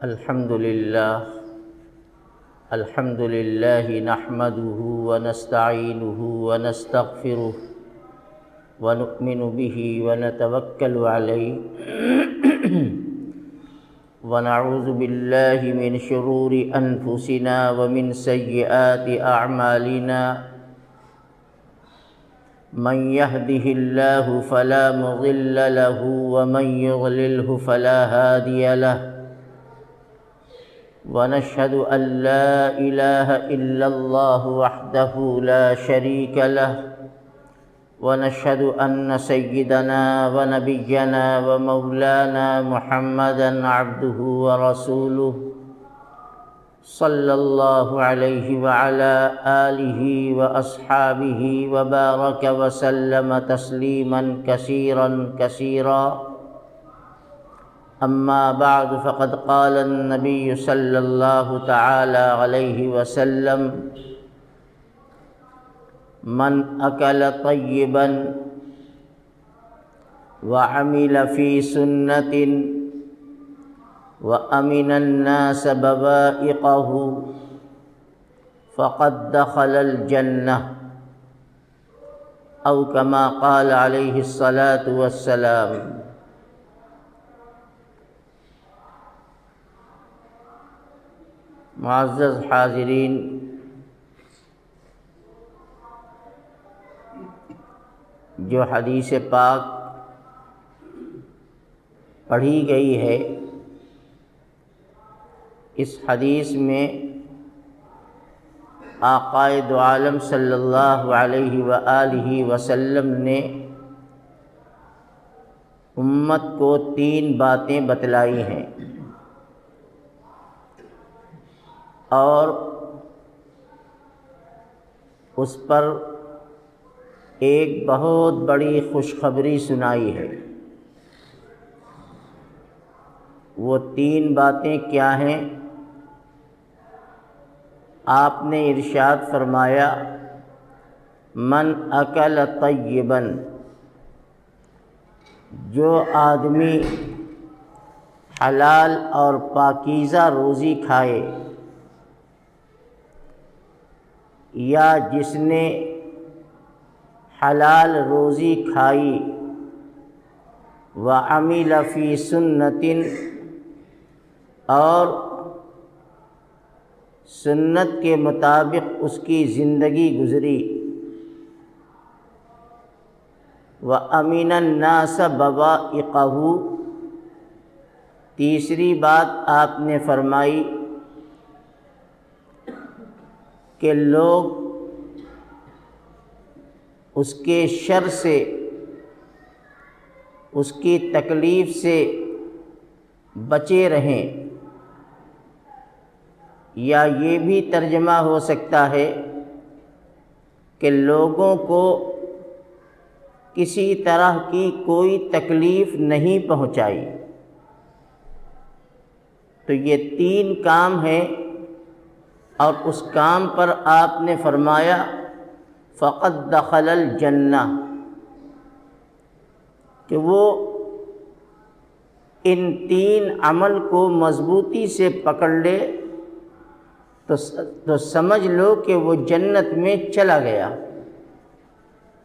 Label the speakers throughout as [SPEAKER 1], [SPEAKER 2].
[SPEAKER 1] الحمد لله نحمده ونستعينه ونستغفره ونؤمن به ونتوكل عليه ونعوذ بالله من شرور أنفسنا ومن سيئات أعمالنا من يهده الله فلا مضل له ومن يضلله فلا هادي له ونشهد أن لا إله إلا الله وحده لا شريك له ونشهد أن سيدنا ونبينا ومولانا محمدا عبده ورسوله صلى الله عليه وعلى آله وأصحابه وبارك وسلم تسليما كثيرا أما بعد فقد قال النبي صلى الله تعالى عليه وسلم من أكل طيبا وعمل في سنة وأمن الناس بوائقه فقد دخل الجنة أو كما قال عليه الصلاة والسلام۔ معزز حاضرین، جو حدیث پاک پڑھی گئی ہے، اس حدیث میں آقائے دو عالم صلی اللہ علیہ وآلہ وسلم نے امت کو 3 باتیں بتلائی ہیں، اور اس پر ایک بہت بڑی خوشخبری سنائی ہے۔ وہ 3 باتیں کیا ہیں؟ آپ نے ارشاد فرمایا، من اکل طیبا، جو آدمی حلال اور پاکیزہ روزی کھائے، یا جس نے حلال روزی کھائی، وعمل فی سنت، اور سنت کے مطابق اس کی زندگی گزری، وَأَمِنَ النَّاسَ بَوَائِقَهُ، تیسری بات آپ نے فرمائی کہ لوگ اس کے شر سے، اس کی تکلیف سے بچے رہیں، یا یہ بھی ترجمہ ہو سکتا ہے کہ لوگوں کو کسی طرح کی کوئی تکلیف نہیں پہنچائی۔ تو یہ 3 کام ہیں، اور اس کام پر آپ نے فرمایا فقد دخل الجنہ، کہ وہ ان 3 عمل کو مضبوطی سے پکڑ لے تو سمجھ لو کہ وہ جنت میں چلا گیا،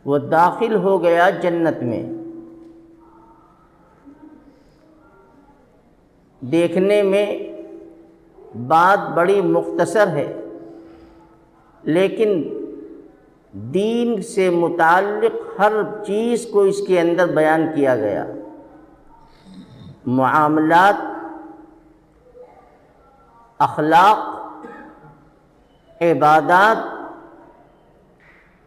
[SPEAKER 1] وہ داخل ہو گیا جنت میں۔ دیکھنے میں بات بڑی مختصر ہے، لیکن دین سے متعلق ہر چیز کو اس کے اندر بیان کیا گیا۔ معاملات، اخلاق، عبادات،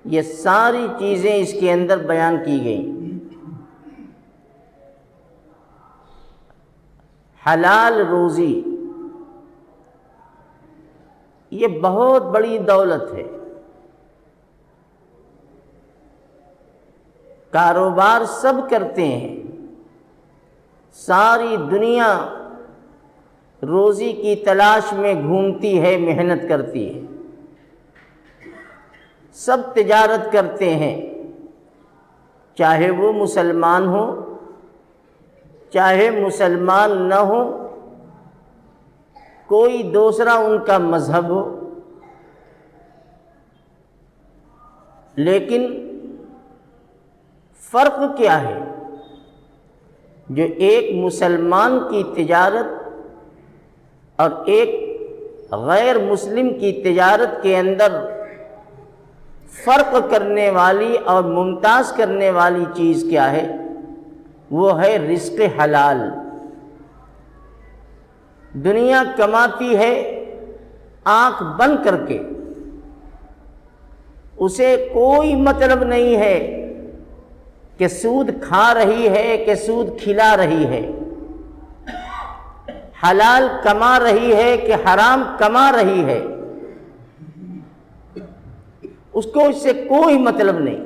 [SPEAKER 1] یہ ساری چیزیں اس کے اندر بیان کی گئیں۔ حلال روزی یہ بہت بڑی دولت ہے۔ کاروبار سب کرتے ہیں، ساری دنیا روزی کی تلاش میں گھومتی ہے، محنت کرتی ہے، سب تجارت کرتے ہیں، چاہے وہ مسلمان ہو چاہے مسلمان نہ ہو، کوئی دوسرا ان کا مذہب ہو، لیکن فرق کیا ہے؟ جو ایک مسلمان کی تجارت اور ایک غیر مسلم کی تجارت کے اندر فرق کرنے والی اور ممتاز کرنے والی چیز کیا ہے؟ وہ ہے رزق حلال۔ دنیا کماتی ہے آنکھ بند کر کے، اسے کوئی مطلب نہیں ہے کہ سود کھا رہی ہے کہ سود کھلا رہی ہے، حلال کما رہی ہے کہ حرام کما رہی ہے، اس کو اس سے کوئی مطلب نہیں۔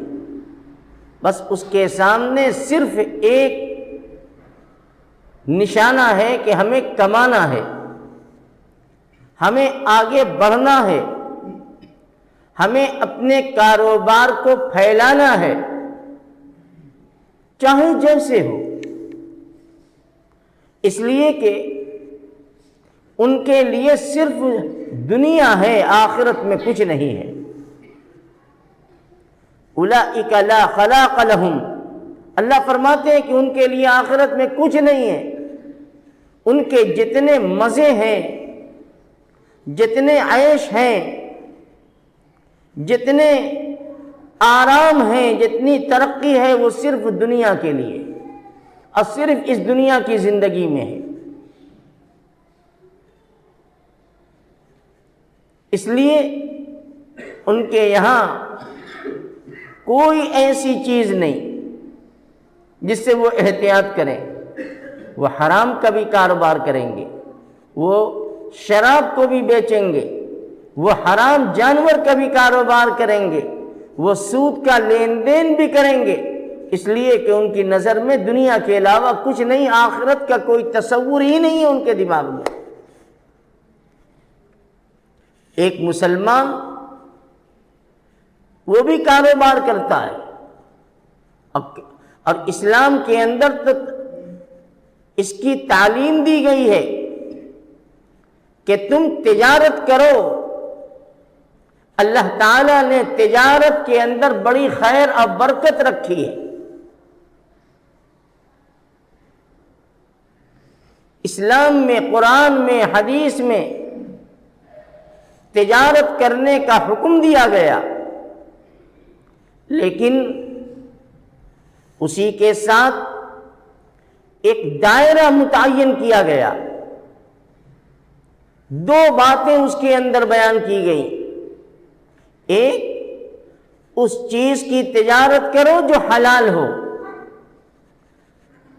[SPEAKER 1] بس اس کے سامنے صرف ایک نشانہ ہے کہ ہمیں کمانا ہے، ہمیں آگے بڑھنا ہے، ہمیں اپنے کاروبار کو پھیلانا ہے، چاہے جیسے ہو۔ اس لیے کہ ان کے لیے صرف دنیا ہے، آخرت میں کچھ نہیں ہے۔ اولئک لا خلاق لہم، اللہ فرماتے ہیں کہ ان کے لیے آخرت میں کچھ نہیں ہے۔ ان کے جتنے مزے ہیں، جتنے عیش ہیں، جتنے آرام ہیں، جتنی ترقی ہے، وہ صرف دنیا کے لیے اور صرف اس دنیا کی زندگی میں ہے۔ اس لیے ان کے یہاں کوئی ایسی چیز نہیں جس سے وہ احتیاط کریں۔ وہ حرام کا بھی کاروبار کریں گے، وہ شراب کو بھی بیچیں گے، وہ حرام جانور کا بھی کاروبار کریں گے، وہ سود کا لین دین بھی کریں گے، اس لیے کہ ان کی نظر میں دنیا کے علاوہ کچھ نہیں، آخرت کا کوئی تصور ہی نہیں ہے ان کے دماغ میں۔ ایک مسلمان وہ بھی کاروبار کرتا ہے، اور اسلام کے اندر تو اس کی تعلیم دی گئی ہے کہ تم تجارت کرو۔ اللہ تعالیٰ نے تجارت کے اندر بڑی خیر اور برکت رکھی ہے۔ اسلام میں، قرآن میں، حدیث میں تجارت کرنے کا حکم دیا گیا، لیکن اسی کے ساتھ ایک دائرہ متعین کیا گیا۔ دو باتیں اس کے اندر بیان کی گئیں۔ ایک، اس چیز کی تجارت کرو جو حلال ہو۔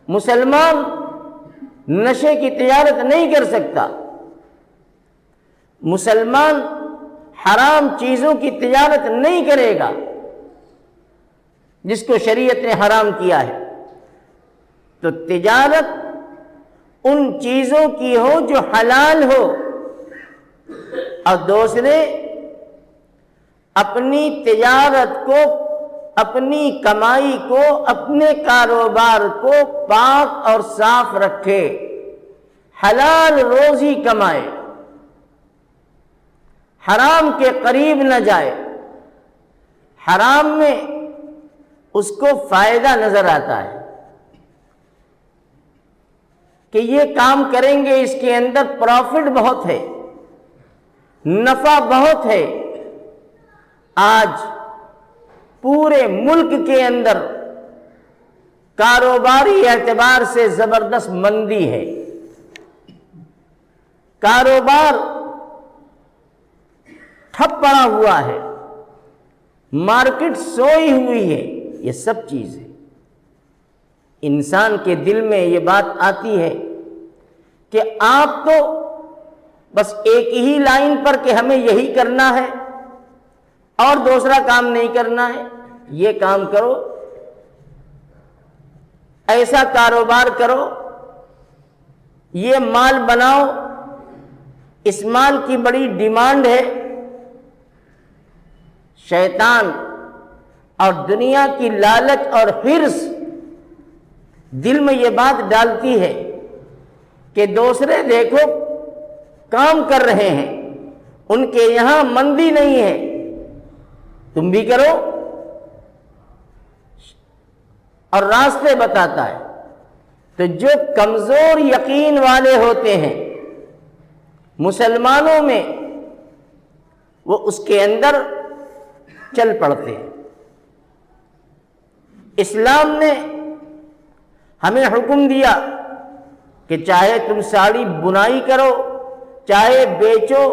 [SPEAKER 1] مسلمان نشے کی تجارت نہیں کر سکتا، مسلمان حرام چیزوں کی تجارت نہیں کرے گا جس کو شریعت نے حرام کیا ہے۔ تو تجارت ان چیزوں کی ہو جو حلال ہو، اور دوسرے اپنی تجارت کو، اپنی کمائی کو، اپنے کاروبار کو پاک اور صاف رکھے، حلال روزی کمائے، حرام کے قریب نہ جائے۔ حرام میں اس کو فائدہ نظر آتا ہے کہ یہ کام کریں گے، اس کے اندر پروفٹ بہت ہے، نفع بہت ہے۔ آج پورے ملک کے اندر کاروباری اعتبار سے زبردست مندی ہے، کاروبار ٹھپ پڑا ہوا ہے، مارکیٹ سوئی ہوئی ہے۔ یہ سب چیز ہے، انسان کے دل میں یہ بات آتی ہے کہ آپ تو بس ایک ہی لائن پر کہ ہمیں یہی کرنا ہے اور دوسرا کام نہیں کرنا ہے۔ یہ کام کرو، ایسا کاروبار کرو، یہ مال بناؤ، اس مال کی بڑی ڈیمانڈ ہے۔ شیطان اور دنیا کی لالچ اور حرص دل میں یہ بات ڈالتی ہے کہ دوسرے دیکھو کام کر رہے ہیں، ان کے یہاں مندی نہیں ہے، تم بھی کرو، اور راستے بتاتا ہے۔ تو جو کمزور یقین والے ہوتے ہیں مسلمانوں میں، وہ اس کے اندر چل پڑتے ہیں۔ اسلام نے ہمیں حکم دیا کہ چاہے تم ساڑی بنائی کرو، چاہے بیچو،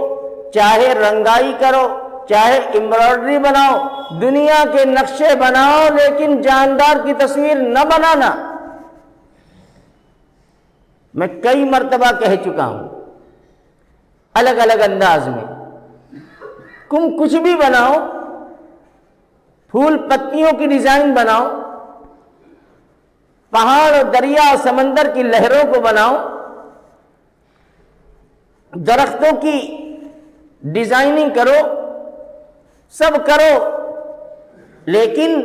[SPEAKER 1] چاہے رنگائی کرو، چاہے امبرائڈری بناؤ، دنیا کے نقشے بناؤ، لیکن جاندار کی تصویر نہ بنانا۔ میں کئی مرتبہ کہہ چکا ہوں الگ الگ انداز میں، تم کچھ بھی بناؤ، پھول پتیوں کی ڈیزائن بناؤ، پہاڑ اور دریا اور سمندر کی لہروں کو بناؤ، درختوں کی ڈیزائننگ کرو، سب کرو، لیکن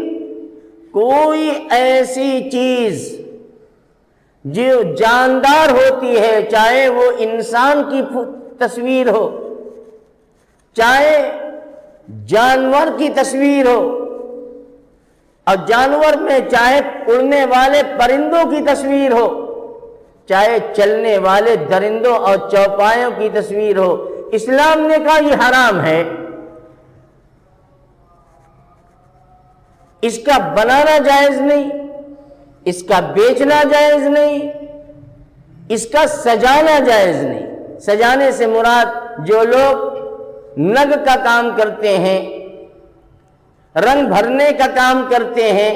[SPEAKER 1] کوئی ایسی چیز جو جاندار ہوتی ہے، چاہے وہ انسان کی تصویر ہو، چاہے جانور کی تصویر ہو، اور جانور میں چاہے اڑنے والے پرندوں کی تصویر ہو، چاہے چلنے والے درندوں اور چوپایوں کی تصویر ہو، اسلام نے کہا یہ حرام ہے۔ اس کا بنانا جائز نہیں، اس کا بیچنا جائز نہیں، اس کا سجانا جائز نہیں۔ سجانے سے مراد جو لوگ نگ کا کام کرتے ہیں، رنگ بھرنے کا کام کرتے ہیں،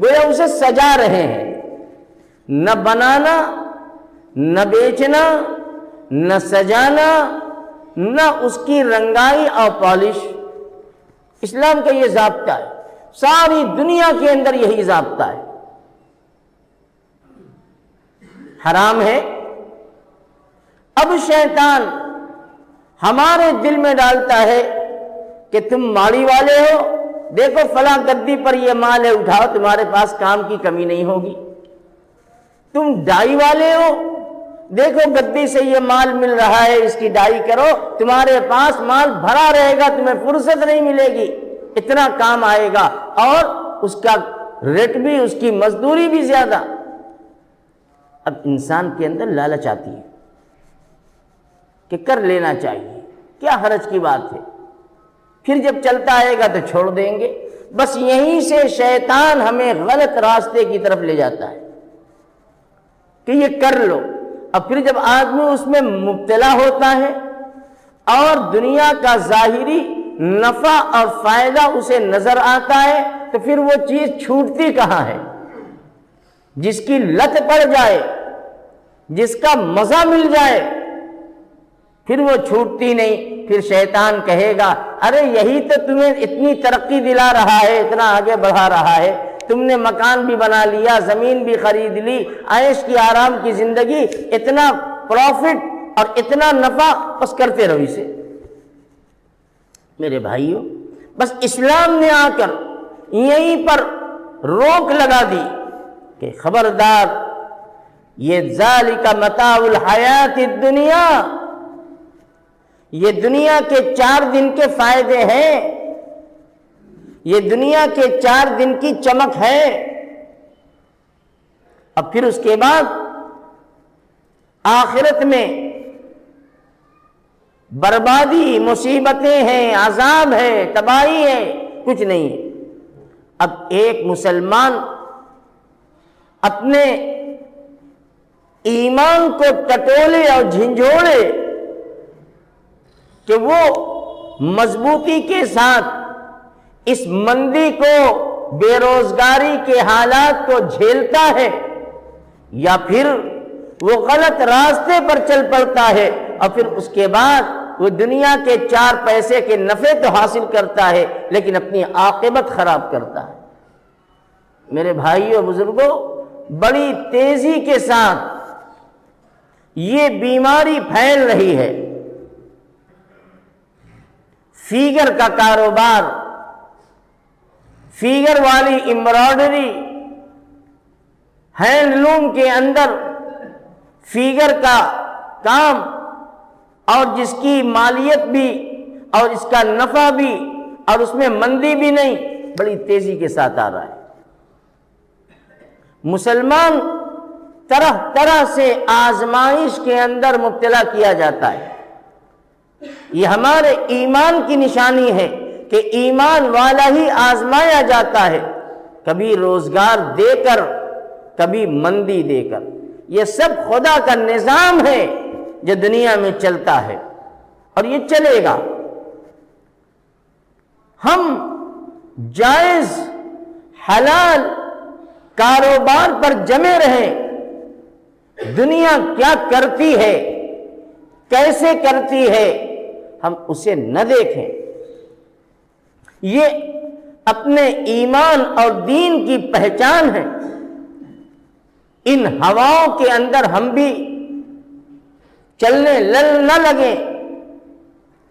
[SPEAKER 1] گویا اسے سجا رہے ہیں۔ نہ بنانا، نہ بیچنا، نہ سجانا، نہ اس کی رنگائی اور پالش۔ اسلام کا یہ ضابطہ ہے، ساری دنیا کے اندر یہی ضابطہ ہے۔ حرام ہے۔ اب شیطان ہمارے دل میں ڈالتا ہے کہ تم ماڑی والے ہو، دیکھو فلاں گدی پر یہ مال ہے، اٹھاؤ، تمہارے پاس کام کی کمی نہیں ہوگی۔ تم ڈائی والے ہو، دیکھو گدی سے یہ مال مل رہا ہے، اس کی ڈائی کرو، تمہارے پاس مال بھرا رہے گا، تمہیں فرصت نہیں ملے گی، اتنا کام آئے گا، اور اس کا ریٹ بھی، اس کی مزدوری بھی زیادہ۔ اب انسان کے اندر لالچ آتی ہے کہ کر لینا چاہیے، کیا حرج کی بات ہے، پھر جب چلتا آئے گا تو چھوڑ دیں گے۔ بس یہیں سے شیطان ہمیں غلط راستے کی طرف لے جاتا ہے کہ یہ کر لو، اور پھر جب آدمی اس میں مبتلا ہوتا ہے اور دنیا کا ظاہری نفع اور فائدہ اسے نظر آتا ہے، تو پھر وہ چیز چھوٹتی کہاں ہے؟ جس کی لت پڑ جائے، جس کا مزہ مل جائے، پھر وہ چھوٹتی نہیں۔ پھر شیطان کہے گا ارے یہی تو تمہیں اتنی ترقی دلا رہا ہے، اتنا آگے بڑھا رہا ہے، تم نے مکان بھی بنا لیا، زمین بھی خرید لی، عیش کی آرام کی زندگی، اتنا پروفٹ اور اتنا نفع، بس کرتے رہو اسے۔ میرے بھائیوں، بس اسلام نے آ کر یہیں پر روک لگا دی کہ خبردار، یہ ذالک متاع الحیات الدنیا، یہ دنیا کے 4 دن کے فائدے ہیں، یہ دنیا کے 4 دن کی چمک ہے، اب پھر اس کے بعد آخرت میں بربادی، مصیبتیں ہیں، عذاب ہے، تباہی ہے، کچھ نہیں ہے۔ اب ایک مسلمان اپنے ایمان کو ٹٹولے اور جھنجھوڑے کہ وہ مضبوطی کے ساتھ اس مندی کو، بے روزگاری کے حالات کو جھیلتا ہے، یا پھر وہ غلط راستے پر چل پڑتا ہے، اور پھر اس کے بعد وہ دنیا کے 4 پیسے کے نفع تو حاصل کرتا ہے، لیکن اپنی عاقبت خراب کرتا ہے۔ میرے بھائیوں بزرگوں، بڑی تیزی کے ساتھ یہ بیماری پھیل رہی ہے۔ فیگر کا کاروبار، فیگر والی امبرائڈری، ہینڈلوم کے اندر فیگر کا کام، اور جس کی مالیت بھی اور اس کا نفع بھی اور اس میں مندی بھی نہیں، بڑی تیزی کے ساتھ آ رہا ہے۔ مسلمان طرح طرح سے آزمائش کے اندر مبتلا کیا جاتا ہے۔ یہ ہمارے ایمان کی نشانی ہے کہ ایمان والا ہی آزمایا جاتا ہے، کبھی روزگار دے کر، کبھی مندی دے کر۔ یہ سب خدا کا نظام ہے جو دنیا میں چلتا ہے اور یہ چلے گا۔ ہم جائز حلال کاروبار پر جمے رہیں، دنیا کیا کرتی ہے، کیسے کرتی ہے، ہم اسے نہ دیکھیں۔ یہ اپنے ایمان اور دین کی پہچان ہے۔ ان ہواؤں کے اندر ہم بھی چلنے نہ لگیں۔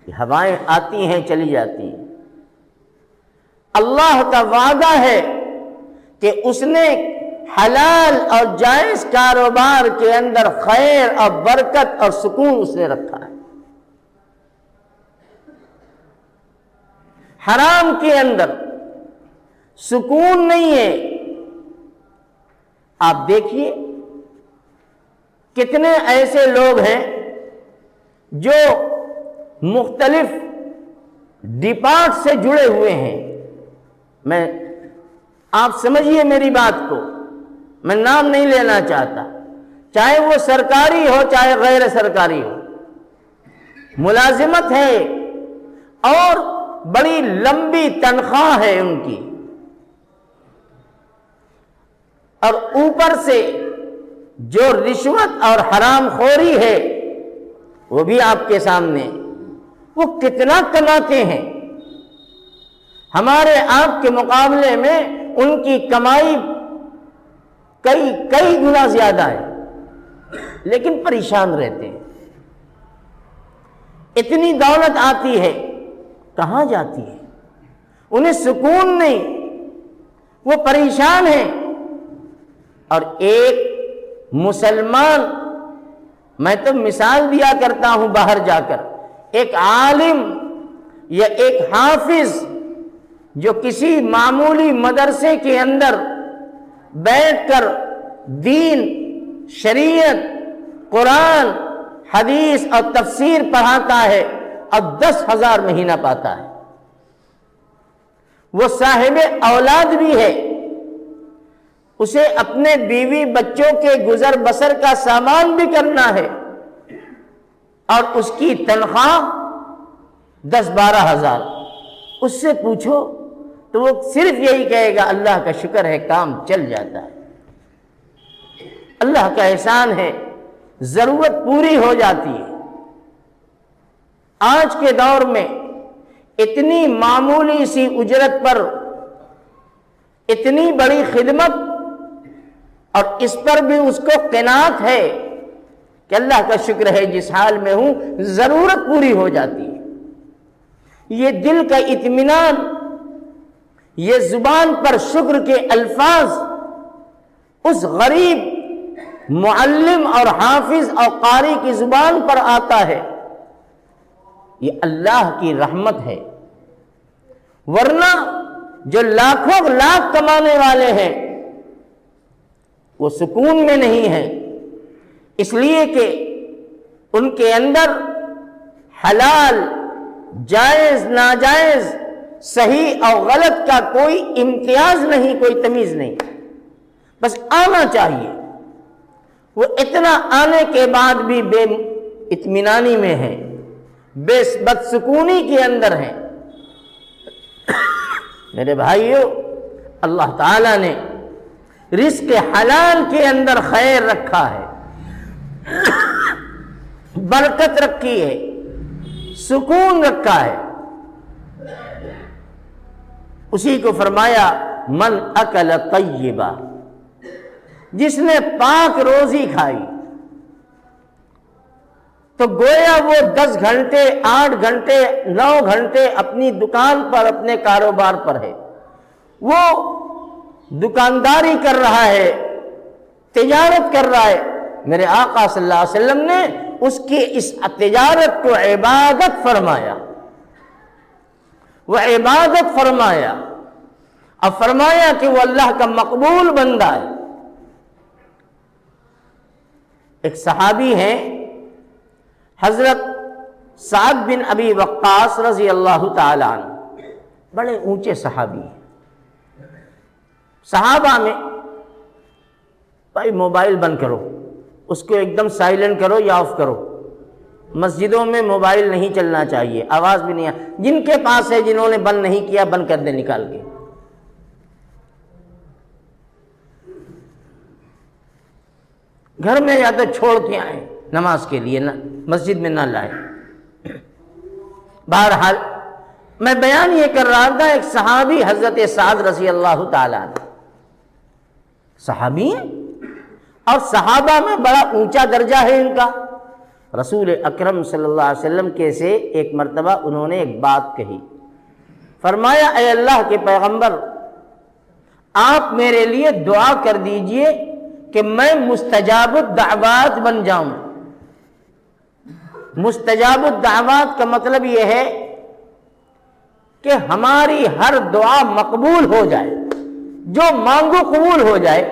[SPEAKER 1] یہ ہوائیں آتی ہیں چلی جاتی ہیں۔ اللہ کا وعدہ ہے کہ اس نے حلال اور جائز کاروبار کے اندر خیر اور برکت اور سکون اس نے رکھا ہے۔ حرام کے اندر سکون نہیں ہے۔ آپ دیکھیے کتنے ایسے لوگ ہیں جو مختلف ڈپارٹ سے جڑے ہوئے ہیں۔ آپ سمجھیے میری بات کو، میں نام نہیں لینا چاہتا، چاہے وہ سرکاری ہو چاہے غیر سرکاری ہو، ملازمت ہے اور بڑی لمبی تنخواہ ہے ان کی، اور اوپر سے جو رشوت اور حرام خوری ہے وہ بھی آپ کے سامنے، وہ کتنا کماتے ہیں۔ ہمارے آپ کے مقابلے میں ان کی کمائی کئی گنا زیادہ ہے، لیکن پریشان رہتے ہیں۔ اتنی دولت آتی ہے، کہاں جاتی ہے؟ انہیں سکون نہیں، وہ پریشان ہیں۔ اور ایک مسلمان، میں تو مثال دیا کرتا ہوں باہر جا کر، ایک عالم یا ایک حافظ جو کسی معمولی مدرسے کے اندر بیٹھ کر دین، شریعت، قرآن، حدیث اور تفسیر پڑھاتا ہے اور 10,000 مہینہ پاتا ہے، وہ صاحب اولاد بھی ہے، اسے اپنے بیوی بچوں کے گزر بسر کا سامان بھی کرنا ہے، اور اس کی تنخواہ 10-12,000۔ اس سے پوچھو تو وہ صرف یہی کہے گا اللہ کا شکر ہے کام چل جاتا ہے، اللہ کا احسان ہے، ضرورت پوری ہو جاتی ہے۔ آج کے دور میں اتنی معمولی سی اجرت پر اتنی بڑی خدمت، اور اس پر بھی اس کو قناعت ہے کہ اللہ کا شکر ہے جس حال میں ہوں ضرورت پوری ہو جاتی ہے۔ یہ دل کا اطمینان، یہ زبان پر شکر کے الفاظ اس غریب معلم اور حافظ اور قاری کی زبان پر آتا ہے، یہ اللہ کی رحمت ہے۔ ورنہ جو لاکھوں لاکھ کمانے والے ہیں وہ سکون میں نہیں ہیں، اس لیے کہ ان کے اندر حلال، جائز، ناجائز، صحیح اور غلط کا کوئی امتیاز نہیں، کوئی تمیز نہیں، بس آنا چاہیے۔ وہ اتنا آنے کے بعد بھی بے اطمینانی میں ہے، بے بدسکونی کے اندر ہے۔ میرے بھائیو، اللہ تعالیٰ نے رزق حلال کے اندر خیر رکھا ہے، برکت رکھی ہے، سکون رکھا ہے۔ اسی کو فرمایا من اکل طیبا، جس نے پاک روزی کھائی تو گویا وہ 10 گھنٹے 8 گھنٹے 9 گھنٹے اپنی دکان پر، اپنے کاروبار پر ہے، وہ دکانداری کر رہا ہے، تجارت کر رہا ہے۔ میرے آقا صلی اللہ علیہ وسلم نے اس کی اس تجارت کو عبادت فرمایا، وہ عبادت فرمایا، اب فرمایا کہ وہ اللہ کا مقبول بندہ ہے۔ ایک صحابی ہیں حضرت سعد بن ابی وقاص رضی اللہ تعالی عنہ، بڑے اونچے صحابی ہیں۔ صحابہ میں بھائی موبائل بند کرو، اس کو ایک دم سائلنٹ کرو یا آف کرو، مسجدوں میں موبائل نہیں چلنا چاہیے، آواز بھی نہیں جن کے پاس ہے، جنہوں نے بند نہیں کیا بند کر دیں نکال کے۔ گھر میں یا تو چھوڑ کے آئیں نماز کے لیے، مسجد میں نہ لائیں۔ بہرحال میں بیان یہ کر رہا تھا، ایک صحابی حضرت سعد رضی اللہ تعالیٰ عنہ صحابی ہیں، اور صحابہ میں بڑا اونچا درجہ ہے ان کا۔ رسول اکرم صلی اللہ علیہ وسلم کے سے ایک مرتبہ انہوں نے ایک بات کہی، فرمایا اے اللہ کے پیغمبر، آپ میرے لیے دعا کر دیجئے کہ میں مستجاب الدعوات بن جاؤں۔ مستجاب الدعوات کا مطلب یہ ہے کہ ہماری ہر دعا مقبول ہو جائے، جو مانگو قبول ہو جائے،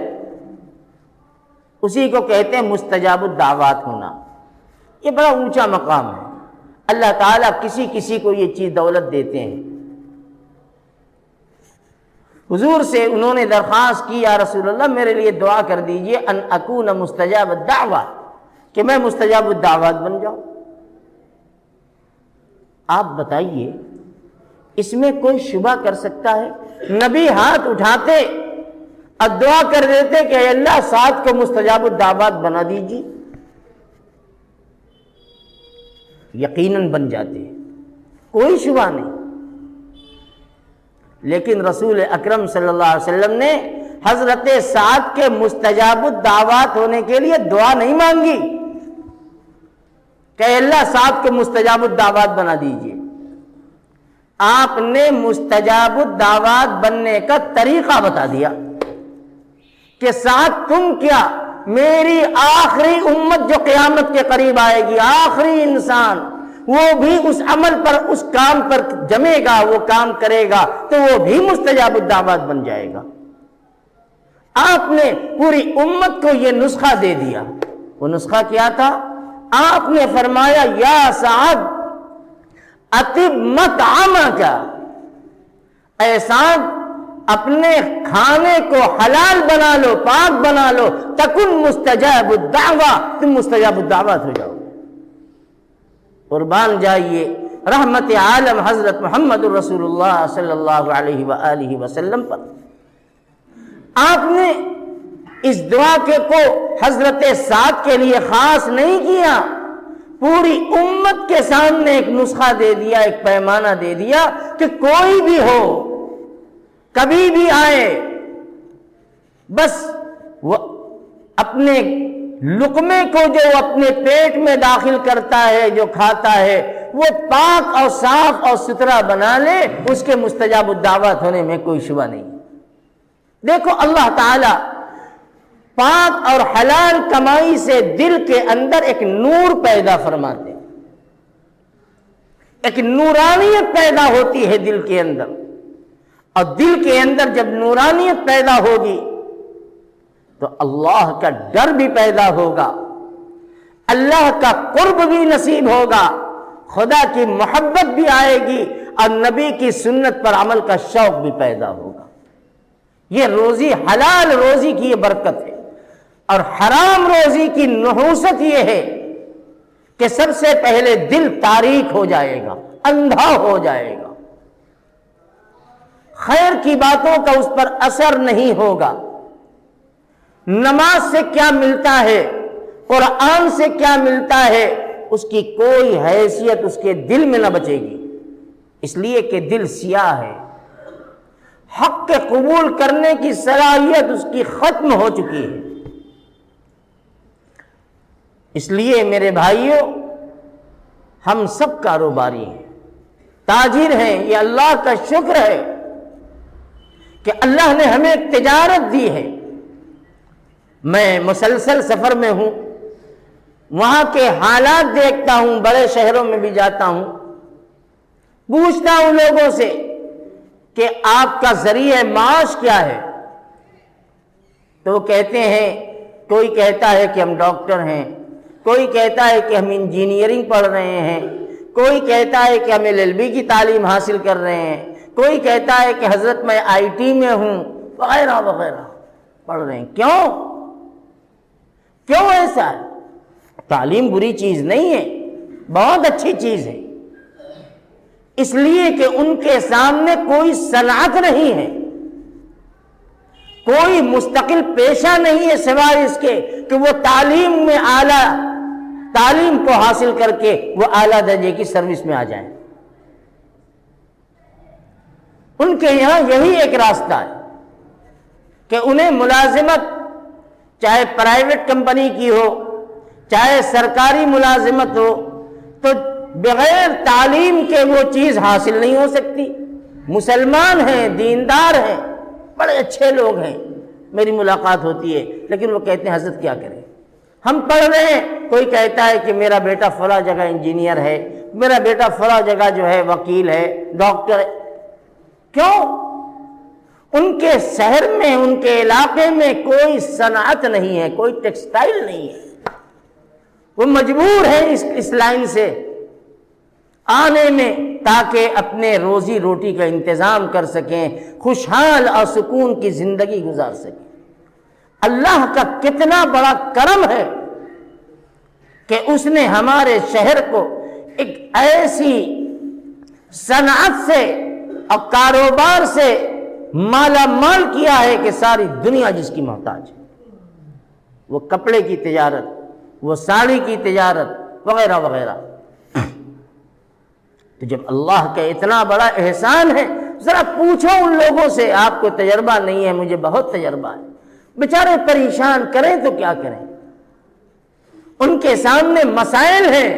[SPEAKER 1] اسی کو کہتے ہیں مستجاب الدعوات ہونا۔ یہ بڑا اونچا مقام ہے، اللہ تعالیٰ کسی کسی کو یہ چیز دولت دیتے ہیں۔ حضور سے انہوں نے درخواست کی، یا رسول اللہ میرے لیے دعا کر دیجئے ان اکون مستجاب الدعوات، کہ میں مستجاب الدعوات بن جاؤں۔ آپ بتائیے اس میں کوئی شبہ کر سکتا ہے؟ نبی ہاتھ اٹھاتے اور دعا کر دیتے کہ اے اللہ سعد کو مستجاب الدعوات بنا دیجیے، یقیناً بن جاتے، کوئی شبہ نہیں۔ لیکن رسول اکرم صلی اللہ علیہ وسلم نے حضرت سعد کے مستجاب الدعوات ہونے کے لیے دعا نہیں مانگی کہ اللہ سعد کو مستجاب الدعوات بنا دیجیے، آپ نے مستجاب الدعوات بننے کا طریقہ بتا دیا کہ سعد تم کیا، میری آخری امت جو قیامت کے قریب آئے گی، آخری انسان، وہ بھی اس عمل پر، اس کام پر جمے گا، وہ کام کرے گا تو وہ بھی مستجاب الدعوات بن جائے گا۔ آپ نے پوری امت کو یہ نسخہ دے دیا۔ وہ نسخہ کیا تھا؟ آپ نے فرمایا یا سعد اطب مطعمک، اے سعد اپنے کھانے کو حلال بنا لو، پاک بنا لو، تکن مستجاب الدعوہ، تم مستجاب الدعوات ہو جاؤ۔ قربان جائیے رحمت عالم حضرت محمد رسول اللہ صلی اللہ علیہ وآلہ وسلم پر۔ آپ نے اس دعا کو حضرت سعد کے لیے خاص نہیں کیا، پوری امت کے سامنے ایک نسخہ دے دیا، ایک پیمانہ دے دیا کہ کوئی بھی ہو، کبھی بھی آئے، بس وہ اپنے لقمے کو جو اپنے پیٹ میں داخل کرتا ہے، جو کھاتا ہے، وہ پاک اور صاف اور ستھرا بنا لے، اس کے مستجاب الدعوات ہونے میں کوئی شبہ نہیں۔ دیکھو اللہ تعالی پاک اور حلال کمائی سے دل کے اندر ایک نور پیدا فرماتے، ایک نورانیت پیدا ہوتی ہے دل کے اندر، اور دل کے اندر جب نورانیت پیدا ہوگی تو اللہ کا ڈر بھی پیدا ہوگا، اللہ کا قرب بھی نصیب ہوگا، خدا کی محبت بھی آئے گی، اور نبی کی سنت پر عمل کا شوق بھی پیدا ہوگا۔ یہ روزی، حلال روزی کی یہ برکت ہے، اور حرام روزی کی نحوست یہ ہے کہ سب سے پہلے دل تاریک ہو جائے گا، اندھا ہو جائے گا، خیر کی باتوں کا اس پر اثر نہیں ہوگا۔ نماز سے کیا ملتا ہے، قرآن سے کیا ملتا ہے، اس کی کوئی حیثیت اس کے دل میں نہ بچے گی، اس لیے کہ دل سیاہ ہے، حق کے قبول کرنے کی صلاحیت اس کی ختم ہو چکی ہے۔ اس لیے میرے بھائیوں، ہم سب کاروباری ہیں، تاجر ہیں، یہ اللہ کا شکر ہے کہ اللہ نے ہمیں ایک تجارت دی ہے۔ میں مسلسل سفر میں ہوں، وہاں کے حالات دیکھتا ہوں، بڑے شہروں میں بھی جاتا ہوں، پوچھتا ہوں لوگوں سے کہ آپ کا ذریعہ معاش کیا ہے؟ تو وہ کہتے ہیں، کوئی کہتا ہے کہ ہم ڈاکٹر ہیں، کوئی کہتا ہے کہ ہم انجینئرنگ پڑھ رہے ہیں، کوئی کہتا ہے کہ ہم LLB کی تعلیم حاصل کر رہے ہیں، کوئی کہتا ہے کہ حضرت میں IT میں ہوں، وغیرہ وغیرہ پڑھ رہے ہیں۔ کیوں ایسا ہے؟ تعلیم بری چیز نہیں ہے، بہت اچھی چیز ہے، اس لیے کہ ان کے سامنے کوئی صنعت نہیں ہے، کوئی مستقل پیشہ نہیں ہے سوائے اس کے کہ وہ تعلیم میں اعلیٰ تعلیم کو حاصل کر کے وہ اعلیٰ درجے کی سروس میں آ جائیں۔ ان کے یہاں یہی ایک راستہ ہے کہ انہیں ملازمت چاہے پرائیویٹ کمپنی کی ہو چاہے سرکاری ملازمت ہو تو بغیر تعلیم کے وہ چیز حاصل نہیں ہو سکتی۔ مسلمان ہیں، دیندار ہیں، بڑے اچھے لوگ ہیں، میری ملاقات ہوتی ہے، لیکن وہ کہتے ہیں حضرت کیا کریں، ہم پڑھ رہے ہیں، کوئی کہتا ہے کہ میرا بیٹا فلاں جگہ انجینئر ہے، میرا بیٹا فلاں جگہ جو ہے وکیل ہے، ڈاکٹر ہے۔ کیوں؟ ان کے شہر میں، ان کے علاقے میں کوئی صنعت نہیں ہے، کوئی ٹیکسٹائل نہیں ہے، وہ مجبور ہیں اس لائن سے آنے میں تاکہ اپنے روزی روٹی کا انتظام کر سکیں، خوشحال اور سکون کی زندگی گزار سکیں۔ اللہ کا کتنا بڑا کرم ہے کہ اس نے ہمارے شہر کو ایک ایسی صنعت سے اور کاروبار سے مالا مال کیا ہے کہ ساری دنیا جس کی محتاج ہے، وہ کپڑے کی تجارت، وہ ساڑی کی تجارت وغیرہ وغیرہ۔ تو جب اللہ کا اتنا بڑا احسان ہے، ذرا پوچھو ان لوگوں سے، آپ کو تجربہ نہیں ہے، مجھے بہت تجربہ ہے، بیچارے پریشان، کریں تو کیا کریں، ان کے سامنے مسائل ہیں،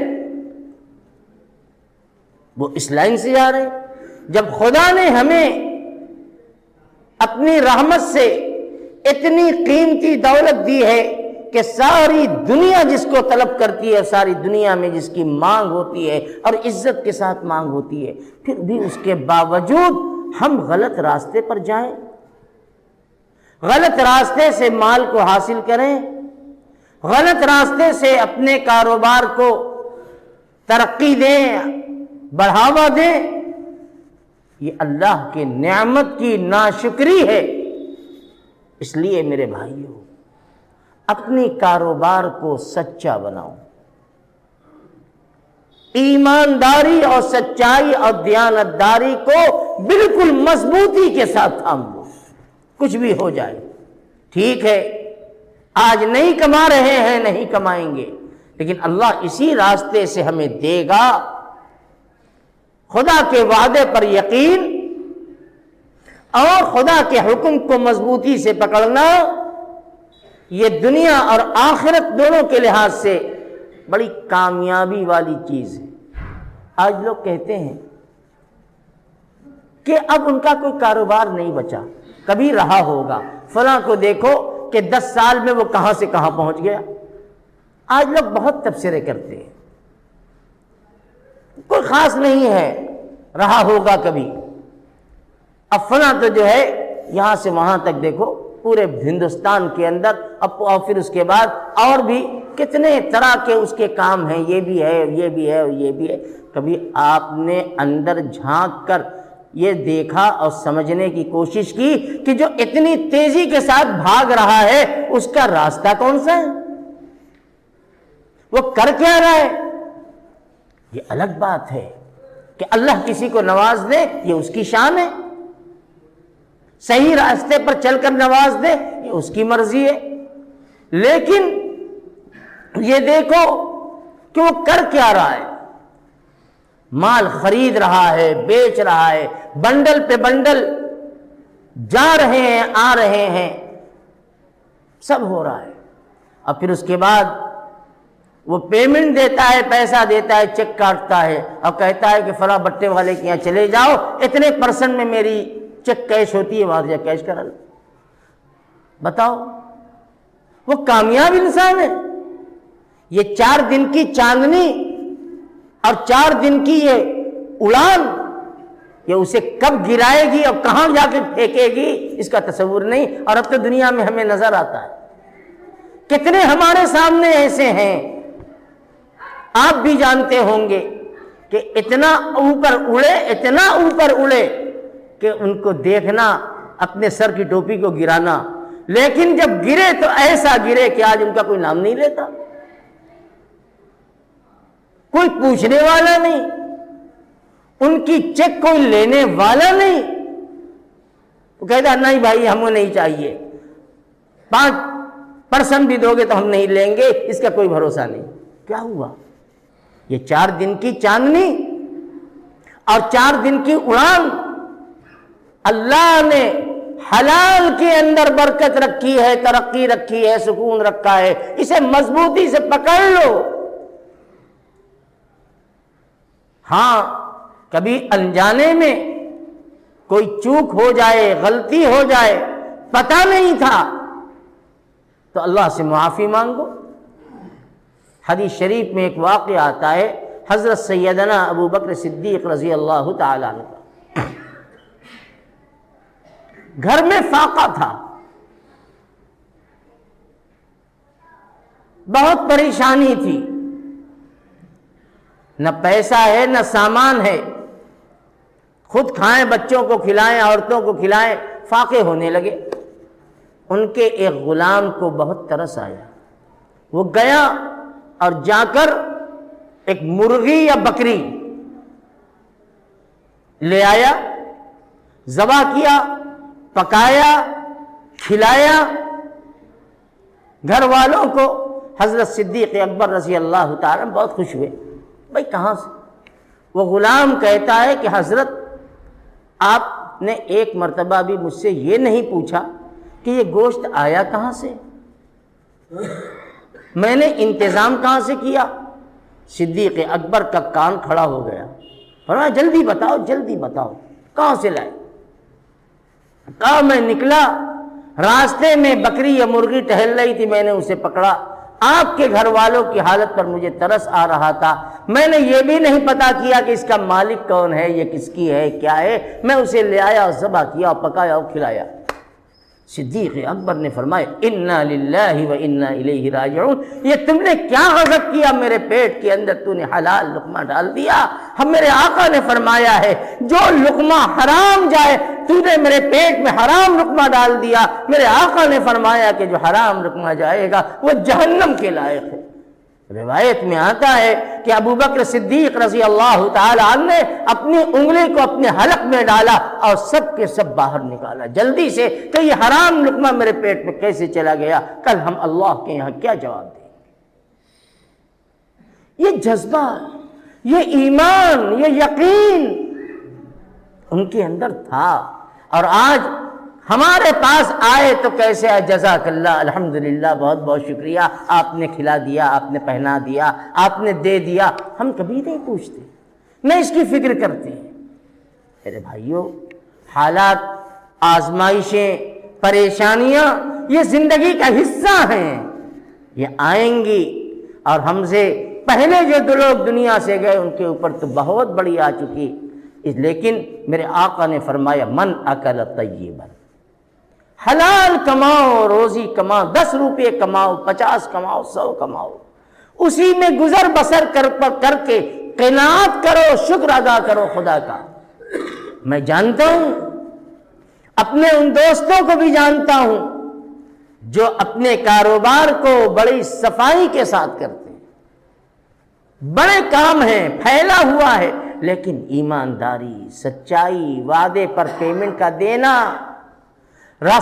[SPEAKER 1] وہ اس لائن سے جا رہے ہیں۔ جب خدا نے ہمیں اپنی رحمت سے اتنی قیمتی دولت دی ہے کہ ساری دنیا جس کو طلب کرتی ہے، ساری دنیا میں جس کی مانگ ہوتی ہے اور عزت کے ساتھ مانگ ہوتی ہے، پھر بھی اس کے باوجود ہم غلط راستے پر جائیں، غلط راستے سے مال کو حاصل کریں، غلط راستے سے اپنے کاروبار کو ترقی دیں، بڑھاوا دیں، یہ اللہ کی نعمت کی ناشکری ہے۔ اس لیے میرے بھائیوں، اپنی کاروبار کو سچا بناؤ، ایمانداری اور سچائی اور دیانتداری کو بالکل مضبوطی کے ساتھ تھام لو، کچھ بھی ہو جائے، ٹھیک ہے آج نہیں کما رہے ہیں، نہیں کمائیں گے، لیکن اللہ اسی راستے سے ہمیں دے گا۔ خدا کے وعدے پر یقین اور خدا کے حکم کو مضبوطی سے پکڑنا، یہ دنیا اور آخرت دونوں کے لحاظ سے بڑی کامیابی والی چیز ہے۔ آج لوگ کہتے ہیں کہ اب ان کا کوئی کاروبار نہیں بچا، کبھی رہا ہوگا، فلاں کو دیکھو کہ 10 سال میں وہ کہاں سے کہاں پہنچ گیا۔ آج لوگ بہت تبصرے کرتے ہیں، کوئی خاص نہیں ہے، رہا ہوگا کبھی، اب فلاں تو جو ہے یہاں سے وہاں تک دیکھو پورے ہندوستان کے اندر، اور پھر اس کے بعد اور بھی کتنے طرح کے اس کے کام ہیں، یہ بھی ہے، یہ بھی ہے، یہ بھی ہے۔ کبھی آپ نے اندر جھانک کر یہ دیکھا اور سمجھنے کی کوشش کی کہ جو اتنی تیزی کے ساتھ بھاگ رہا ہے اس کا راستہ کون سا ہے، وہ کر کیا رہا ہے؟ یہ الگ بات ہے کہ اللہ کسی کو نواز دے، یہ اس کی شان ہے، صحیح راستے پر چل کر نواز دے، یہ اس کی مرضی ہے، لیکن یہ دیکھو کہ وہ کر کیا رہا ہے، مال خرید رہا ہے، بیچ رہا ہے، بنڈل پہ بنڈل جا رہے ہیں، آ رہے ہیں، سب ہو رہا ہے، اور پھر اس کے بعد وہ پیمنٹ دیتا ہے، پیسہ دیتا ہے، چیک کاٹتا ہے اور کہتا ہے کہ فلاں بٹے والے کے یہاں چلے جاؤ، اتنے % میں میری چیک کیش ہوتی ہے، وہاں جا کیش کرا لو۔ بتاؤ وہ کامیاب انسان ہے یہ 4 دن کی چاندنی اور 4 دن کی یہ اڑان، یہ اسے کب گرائے گی اور کہاں جا کے پھینکے گی اس کا تصور نہیں۔ اور اب تو دنیا میں ہمیں نظر آتا ہے، کتنے ہمارے سامنے ایسے ہیں، آپ بھی جانتے ہوں گے کہ اتنا اوپر اڑے کہ ان کو دیکھنا اپنے سر کی ٹوپی کو گرانا، لیکن جب گرے تو ایسا گرے کہ آج ان کا کوئی نام نہیں لیتا، کوئی پوچھنے والا نہیں، ان کی چیک کوئی لینے والا نہیں۔ وہ کہتا نہیں بھائی ہمیں نہیں چاہیے، 5% بھی دو گے تو ہم نہیں لیں گے، اس کا کوئی بھروسہ نہیں۔ کیا ہوا؟ یہ 4 دن کی چاندنی اور 4 دن کی اڑان، اللہ نے حلال کے اندر برکت رکھی ہے، ترقی رکھی ہے، سکون رکھا ہے، اسے مضبوطی سے پکڑ لو۔ ہاں کبھی انجانے میں کوئی چوک ہو جائے، غلطی ہو جائے، پتہ نہیں تھا تو اللہ سے معافی مانگو۔ حدیث شریف میں ایک واقعہ آتا ہے حضرت سیدنا ابو بکر صدیق رضی اللہ تعالیٰ عنہ کا، گھر میں فاقہ تھا، بہت پریشانی تھی، نہ پیسہ ہے نہ سامان ہے، خود کھائیں بچوں کو کھلائیں عورتوں کو کھلائیں، فاقے ہونے لگے۔ ان کے ایک غلام کو بہت ترس آیا، وہ گیا اور جا کر ایک مرغی یا بکری لے آیا، ذبح کیا، پکایا، کھلایا گھر والوں کو۔ حضرت صدیق اکبر رضی اللہ تعالیٰ بہت خوش ہوئے، بھائی کہاں سے؟ وہ غلام کہتا ہے کہ حضرت آپ نے ایک مرتبہ بھی مجھ سے یہ نہیں پوچھا کہ یہ گوشت آیا کہاں سے، میں نے انتظام کہاں سے کیا؟ صدیق اکبر کا کان کھڑا ہو گیا، فرمایا جلدی بتاؤ جلدی بتاؤ کہاں سے لائے؟ کہا میں نکلا، راستے میں بکری یا مرغی ٹہل رہی تھی، میں نے اسے پکڑا، آپ کے گھر والوں کی حالت پر مجھے ترس آ رہا تھا، میں نے یہ بھی نہیں پتا کیا کہ اس کا مالک کون ہے، یہ کس کی ہے، کیا ہے، میں اسے لے آیا اور ذبح کیا اور پکایا اور کھلایا۔ صدیق اکبر نے فرمایا انا للہ و انا الیہ راجعون، یہ تم نے کیا غضب کیا میرے پیٹ کے اندر، تو نے حلال لقمہ ڈال دیا۔ ہم میرے آقا نے فرمایا ہے جو لقمہ حرام جائے، تو نے میرے پیٹ میں حرام لقمہ ڈال دیا۔ میرے آقا نے فرمایا کہ جو حرام لقمہ جائے گا وہ جہنم کے لائق ہے۔ روایت میں آتا ہے کہ ابو بکر صدیق رضی اللہ تعالی عنہ نے اپنی انگلی کو اپنے حلق میں ڈالا اور سب کے سب باہر نکالا جلدی سے کہ یہ حرام لقمہ میرے پیٹ میں کیسے چلا گیا، کل ہم اللہ کے یہاں کیا جواب دیں گے۔ یہ جذبہ، یہ ایمان، یہ یقین ان کے اندر تھا، اور آج ہمارے پاس آئے تو کیسے آئے؟ جزاک اللہ، الحمدللہ، بہت بہت شکریہ، آپ نے کھلا دیا، آپ نے پہنا دیا، آپ نے دے دیا۔ ہم کبھی نہیں پوچھتے، نہ اس کی فکر کرتے ہیں۔ میرے بھائیوں، حالات، آزمائشیں، پریشانیاں یہ زندگی کا حصہ ہیں، یہ آئیں گی، اور ہم سے پہلے جو لوگ دنیا سے گئے ان کے اوپر تو بہت بڑی آ چکی، لیکن میرے آقا نے فرمایا من اکل طیبا، حلال کماؤ، روزی کماؤ، 10 روپے کماؤ، 50 کماؤ، 100 کماؤ، اسی میں گزر بسر کر کے قناعت کرو، شکر ادا کرو خدا کا۔ میں جانتا ہوں، اپنے ان دوستوں کو بھی جانتا ہوں جو اپنے کاروبار کو بڑی صفائی کے ساتھ کرتے ہیں، بڑے کام ہیں، پھیلا ہوا ہے، لیکن ایمانداری، سچائی، وعدے پر پیمنٹ کا دینا،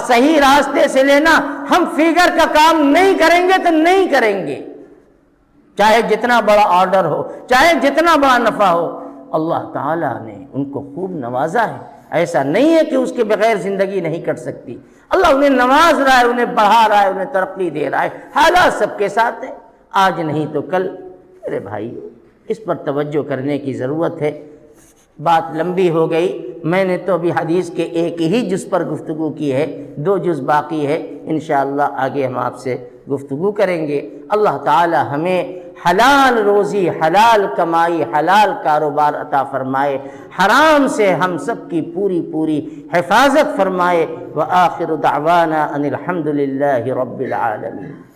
[SPEAKER 1] صحیح راستے سے لینا۔ ہم فیگر کا کام نہیں کریں گے تو نہیں کریں گے، چاہے جتنا بڑا آرڈر ہو، چاہے جتنا بڑا نفع ہو۔ اللہ تعالیٰ نے ان کو خوب نوازا ہے، ایسا نہیں ہے کہ اس کے بغیر زندگی نہیں کٹ سکتی۔ اللہ انہیں نواز رہا ہے، انہیں بڑھا رہا ہے، انہیں ترقی دے رہا ہے۔ حالات سب کے ساتھ ہے، آج نہیں تو کل۔ میرے بھائی، اس پر توجہ کرنے کی ضرورت ہے۔ بات لمبی ہو گئی، میں نے تو ابھی حدیث کے ایک ہی جز پر گفتگو کی ہے، 2 جز باقی ہے، انشاءاللہ آگے ہم آپ سے گفتگو کریں گے۔ اللہ تعالی ہمیں حلال روزی، حلال کمائی، حلال کاروبار عطا فرمائے، حرام سے ہم سب کی پوری پوری حفاظت فرمائے۔ وآخر دعوانا ان الحمد للہ رب العالمین۔